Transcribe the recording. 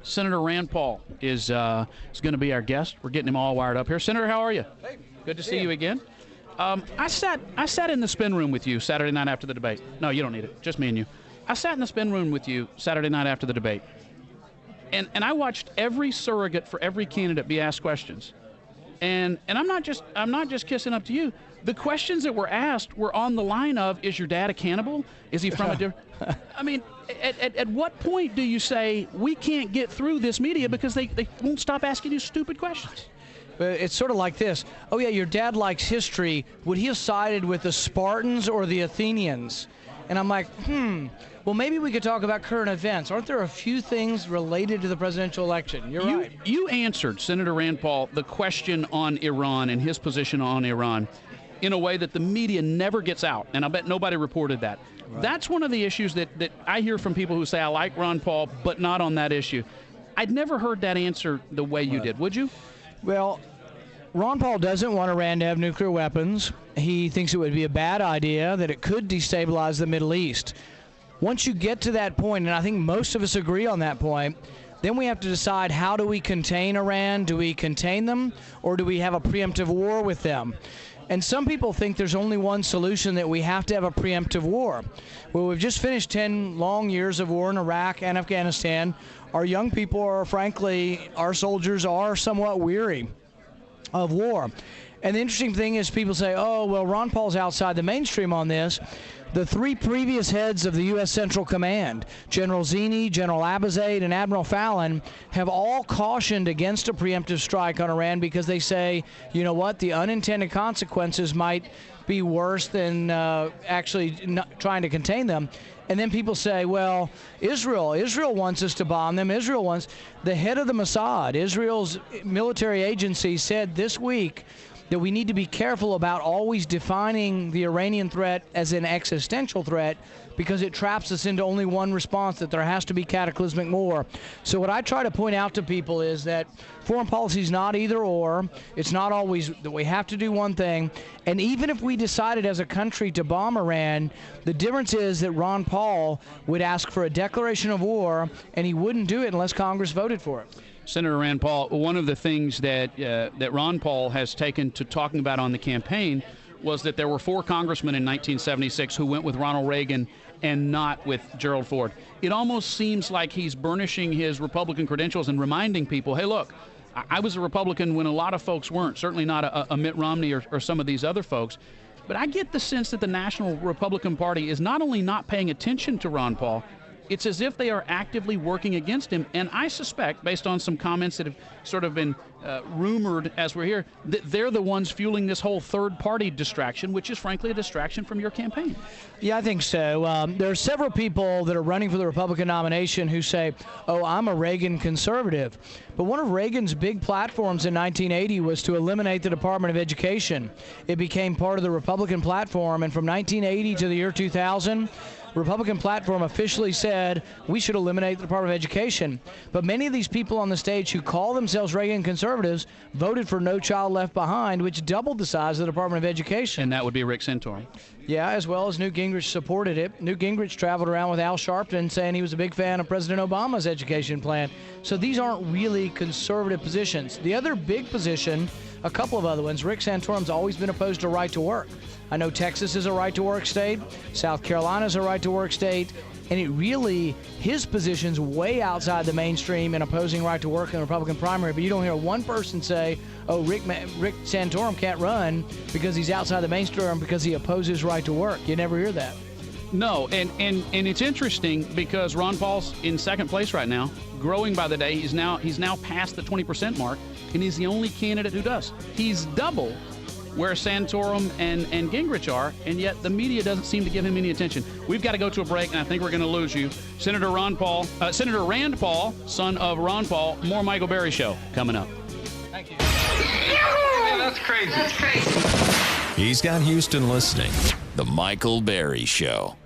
Senator Rand Paul is going to be our guest. We're getting him all wired up here. Senator, how are you? Hey. Good to see you again. I sat in the spin room with you Saturday night after the debate. No, you don't need it. Just me and you. I sat in the spin room with you Saturday night after the debate. And I watched every surrogate for every candidate be asked questions. And I'm not just kissing up to you. The questions that were asked were on the line of, is your dad a cannibal? Is he from a different... I mean, at what point do you say, we can't get through this media because they won't stop asking you stupid questions? It's sort of like this. Oh, yeah, your dad likes history. Would he have sided with the Spartans or the Athenians? And I'm like, well, maybe we could talk about current events. Aren't there a few things related to the presidential election? You're right. You answered Senator Rand Paul the question on Iran and his position on Iran in a way that the media never gets out, and I bet nobody reported that. Right. That's one of the issues that I hear from people who say, I like Ron Paul, but not on that issue. I'd never heard that answer the way you did. Would you? Well, Ron Paul doesn't want Iran to have nuclear weapons. He thinks it would be a bad idea, that it could destabilize the Middle East. Once you get to that point, and I think most of us agree on that point, then we have to decide, how do we contain Iran? Do we contain them, or do we have a preemptive war with them? And some people think there's only one solution, that we have to have a preemptive war. Well, we've just finished 10 long years of war in Iraq and Afghanistan. Our young people are, frankly, our soldiers are somewhat weary of war. And the interesting thing is, people say, oh, well, Ron Paul's outside the mainstream on this. The three previous heads of the U.S. Central Command, General Zinni, General Abizaid, and Admiral Fallon, have all cautioned against a preemptive strike on Iran because they say, you know what, the unintended consequences might be worse than actually trying to contain them. And then people say, well, Israel wants us to bomb them. Israel wants. The head of the Mossad, Israel's military agency, said this week that we need to be careful about always defining the Iranian threat as an existential threat, because it traps us into only one response, that there has to be cataclysmic war. So what I try to point out to people is that foreign policy is not either or. It's not always that we have to do one thing. And even if we decided as a country to bomb Iran, the difference is that Ron Paul would ask for a declaration of war, and he wouldn't do it unless Congress voted for it. Senator Rand Paul, one of the things that Ron Paul has taken to talking about on the campaign was that there were 4 congressmen in 1976 who went with Ronald Reagan and not with Gerald Ford. It almost seems like he's burnishing his Republican credentials and reminding people, hey, look, I was a Republican when a lot of folks weren't, certainly not a Mitt Romney or some of these other folks. But I get the sense that the National Republican Party is not only not paying attention to Ron Paul, it's as if they are actively working against him. And I suspect, based on some comments that have sort of been rumored as we're here, that they're the ones fueling this whole third-party distraction, which is, frankly, a distraction from your campaign. Yeah, I think so. There are several people that are running for the Republican nomination who say, oh, I'm a Reagan conservative. But one of Reagan's big platforms in 1980 was to eliminate the Department of Education. It became part of the Republican platform, and from 1980 to the year 2000, Republican platform officially said we should eliminate the Department of Education. But many of these people on the stage who call themselves Reagan conservatives voted for No Child Left Behind, which doubled the size of the Department of Education. And that would be Rick Santorum. Yeah, as well as Newt Gingrich supported it. Newt Gingrich traveled around with Al Sharpton saying he was a big fan of President Obama's education plan. So these aren't really conservative positions. The other big position, a couple of other ones, Rick Santorum's always been opposed to right to work. I know Texas is a right-to-work state, South Carolina is a right-to-work state, and it really, his position's way outside the mainstream in opposing right-to-work in the Republican primary, but you don't hear one person say, oh, Rick Santorum can't run because he's outside the mainstream because he opposes right-to-work. You never hear that. No, and it's interesting because Ron Paul's in second place right now, growing by the day. He's now past the 20% mark, and he's the only candidate who does. He's double where Santorum and Gingrich are, and yet the media doesn't seem to give him any attention. We've got to go to a break, and I think we're going to lose you. Senator Rand Paul, son of Ron Paul, more Michael Berry Show coming up. Thank you. Man, that's crazy. He's got Houston listening. The Michael Berry Show.